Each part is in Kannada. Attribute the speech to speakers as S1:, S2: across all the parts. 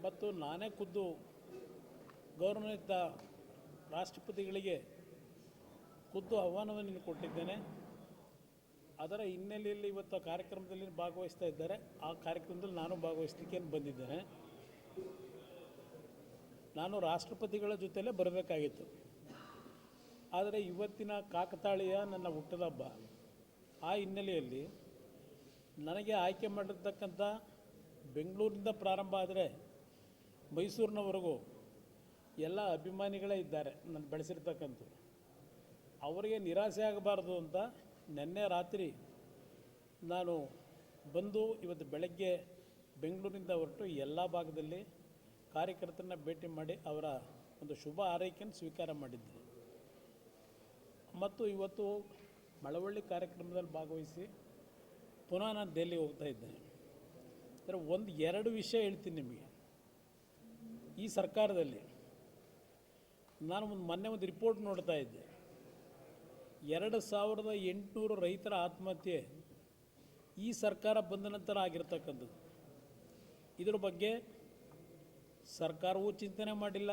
S1: ಮತ್ತು ನಾನೇ ಖುದ್ದು ಗೌರವಾನ್ವಿತ ರಾಷ್ಟ್ರಪತಿಗಳಿಗೆ ಖುದ್ದು ಆಹ್ವಾನವನ್ನು ಕೊಟ್ಟಿದ್ದೇನೆ. ಅದರ ಹಿನ್ನೆಲೆಯಲ್ಲಿ ಇವತ್ತು ಕಾರ್ಯಕ್ರಮದಲ್ಲಿ ಭಾಗವಹಿಸ್ತಾ ಇದ್ದಾರೆ. ಆ ಕಾರ್ಯಕ್ರಮದಲ್ಲಿ ನಾನು ಭಾಗವಹಿಸಲಿಕ್ಕೆ ಬಂದಿದ್ದೇನೆ. ನಾನು ರಾಷ್ಟ್ರಪತಿಗಳ ಜೊತೆಲೇ ಬರಬೇಕಾಗಿತ್ತು. ಆದರೆ ಇವತ್ತಿನ ಕಾಕತಾಳೀಯ ನನ್ನ ಹುಟ್ಟದ ಹಬ್ಬ. ಆ ಹಿನ್ನೆಲೆಯಲ್ಲಿ ನನಗೆ ಆಯ್ಕೆ ಮಾಡಿರ್ತಕ್ಕಂಥ ಬೆಂಗಳೂರಿನಿಂದ ಪ್ರಾರಂಭ ಆದರೆ ಮೈಸೂರಿನವರೆಗೂ ಎಲ್ಲ ಅಭಿಮಾನಿಗಳೇ ಇದ್ದಾರೆ ನಾನು ಬೆಳೆಸಿರ್ತಕ್ಕಂಥ. ಅವರಿಗೆ ನಿರಾಸೆ ಆಗಬಾರ್ದು ಅಂತ ನಿನ್ನೆ ರಾತ್ರಿ ನಾನು ಬಂದು ಇವತ್ತು ಬೆಳಗ್ಗೆ ಬೆಂಗಳೂರಿನಿಂದ ಹೊರಟು ಎಲ್ಲ ಭಾಗದಲ್ಲಿ ಕಾರ್ಯಕರ್ತರನ್ನ ಭೇಟಿ ಮಾಡಿ ಅವರ ಒಂದು ಶುಭ ಆರೈಕೆಯನ್ನು ಸ್ವೀಕಾರ ಮಾಡಿದ್ದೆ. ಮತ್ತು ಇವತ್ತು ಮಳವಳ್ಳಿ ಕಾರ್ಯಕ್ರಮದಲ್ಲಿ ಭಾಗವಹಿಸಿ ಪುನಃ ನಾನು ದೆಹಲಿ ಹೋಗ್ತಾ ಇದ್ದೇನೆ. ಅಂದರೆ ಎರಡು ವಿಷಯ ಹೇಳ್ತೀನಿ ನಿಮಗೆ. ಈ ಸರ್ಕಾರದಲ್ಲಿ ನಾನು ಮೊನ್ನೆ ಒಂದು ರಿಪೋರ್ಟ್ ನೋಡ್ತಾ ಇದ್ದೆ. 2800 ರೈತರ ಆತ್ಮಹತ್ಯೆ ಈ ಸರ್ಕಾರ ಬಂದ ನಂತರ ಆಗಿರ್ತಕ್ಕಂಥದ್ದು. ಇದರ ಬಗ್ಗೆ ಸರ್ಕಾರವೂ ಚಿಂತನೆ ಮಾಡಿಲ್ಲ.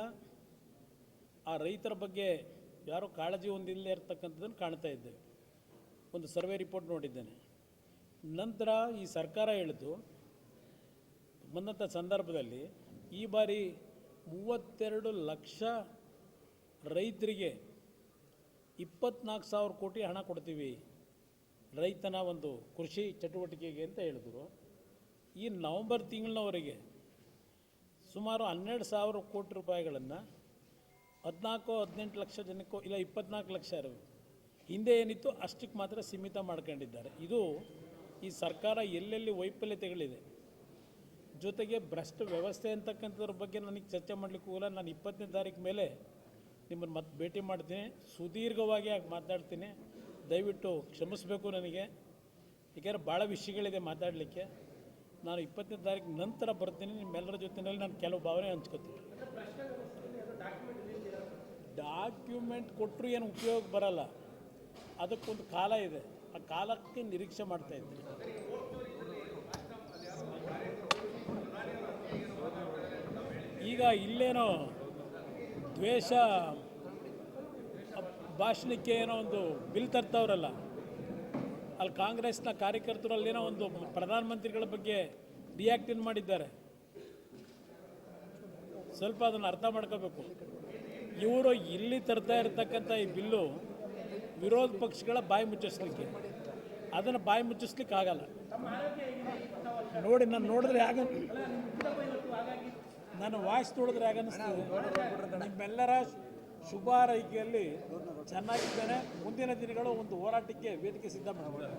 S1: ಆ ರೈತರ ಬಗ್ಗೆ ಯಾರೋ ಕಾಳಜಿ ಹೊಂದಿಲ್ಲದೆ ಇರತಕ್ಕಂಥದ್ದನ್ನು ಕಾಣ್ತಾ ಇದ್ದೇವೆ. ಒಂದು ಸರ್ವೆ ರಿಪೋರ್ಟ್ ನೋಡಿದ್ದೇನೆ. ನಂತರ ಈ ಸರ್ಕಾರ ಹೇಳಿತು ಬಂದಂಥ ಸಂದರ್ಭದಲ್ಲಿ ಈ ಬಾರಿ 32 ಲಕ್ಷ ರೈತರಿಗೆ 24,000 ಕೋಟಿ ಹಣ ಕೊಡ್ತೀವಿ ರೈತನ ಒಂದು ಕೃಷಿ ಚಟುವಟಿಕೆಗೆ ಅಂತ ಹೇಳಿದ್ರು. ಈ ನವಂಬರ್ ತಿಂಗಳಿನವರೆಗೆ ಸುಮಾರು 12,000 ಕೋಟಿ ರೂಪಾಯಿಗಳನ್ನು 14-18 ಲಕ್ಷ ಜನಕ್ಕೂ ಇಲ್ಲ 24 ಲಕ್ಷ ಇರಬೇಕು. ಹಿಂದೆ ಏನಿತ್ತು ಅಷ್ಟಕ್ಕೆ ಮಾತ್ರ ಸೀಮಿತ ಮಾಡ್ಕೊಂಡಿದ್ದಾರೆ. ಇದು ಈ ಸರ್ಕಾರ ಎಲ್ಲೆಲ್ಲಿ ವೈಫಲ್ಯತೆಗಳಿದೆ, ಜೊತೆಗೆ ಭ್ರಷ್ಟ ವ್ಯವಸ್ಥೆ ಅಂತಕ್ಕಂಥದ್ರ ಬಗ್ಗೆ ನನಗೆ ಚರ್ಚೆ ಮಾಡಲಿಕ್ಕೂ ಇಲ್ಲ. ನಾನು 20ನೇ ತಾರೀಕು ಮೇಲೆ ನಿಮ್ಮನ್ನು ಮತ್ತೆ ಭೇಟಿ ಮಾಡ್ತೀನಿ, ಸುದೀರ್ಘವಾಗಿ ಆಗಿ ಮಾತಾಡ್ತೀನಿ. ದಯವಿಟ್ಟು ಕ್ಷಮಿಸಬೇಕು ನನಗೆ, ಏಕೆಂದರೆ ಭಾಳ ವಿಷಯಗಳಿದೆ ಮಾತಾಡಲಿಕ್ಕೆ. ನಾನು 20ನೇ ತಾರೀಕು ನಂತರ ಬರ್ತೀನಿ. ನಿಮ್ಮೆಲ್ಲರ ಜೊತೆಯಲ್ಲಿ ನಾನು ಕೆಲವು ಭಾವನೆ ಹಂಚ್ಕೋತೀನಿ. ಡಾಕ್ಯುಮೆಂಟ್ ಕೊಟ್ಟರು ಏನು ಉಪಯೋಗ ಬರಲ್ಲ, ಅದಕ್ಕೊಂದು ಕಾಲ ಇದೆ. ಆ ಕಾಲಕ್ಕೆ ನಿರೀಕ್ಷೆ ಮಾಡ್ತಾಯಿದ್ದೀನಿ. ಈಗ ಇಲ್ಲೇನೋ ದ್ವೇಷ ಭಾಷಣಕ್ಕೆ ಏನೋ ಒಂದು ಬಿಲ್ ತರ್ತಾವ್ರಲ್ಲ, ಅಲ್ಲಿ ಕಾಂಗ್ರೆಸ್ನ ಕಾರ್ಯಕರ್ತರಲ್ಲೇನೋ ಒಂದು ಪ್ರಧಾನಮಂತ್ರಿಗಳ ಬಗ್ಗೆ ರಿಯಾಕ್ಟ್ ಮಾಡಿದ್ದಾರೆ. ಸ್ವಲ್ಪ ಅದನ್ನು ಅರ್ಥ ಮಾಡ್ಕೋಬೇಕು. ಇವರು ಇಲ್ಲಿ ತರ್ತಾ ಇರತಕ್ಕಂಥ ಈ ಬಿಲ್ಲು ವಿರೋಧ ಪಕ್ಷಗಳ ಬಾಯಿ ಮುಚ್ಚಿಸ್ಲಿಕ್ಕೆ, ಅದನ್ನು ಬಾಯಿ ಮುಚ್ಚಿಸ್ಲಿಕ್ಕೆ ಆಗಲ್ಲ. ನೋಡಿ, ನಾನು ನೋಡಿದ್ರೆ ನಾನು ವಾಯ್ಸ್ ನೋಡಿದ್ರೆ ಹೇಗನ್ನಿಸ್ತದೆ. ನಿಮ್ಮೆಲ್ಲರ ಶುಭ ಹಾರೈಕೆಯಲ್ಲಿ ಚೆನ್ನಾಗಿದ್ದೇನೆ. ಮುಂದಿನ ದಿನಗಳು ಒಂದು ಹೋರಾಟಕ್ಕೆ ವೇದಿಕೆ ಸಿದ್ಧ ಮಾಡಿದ್ದಾರೆ.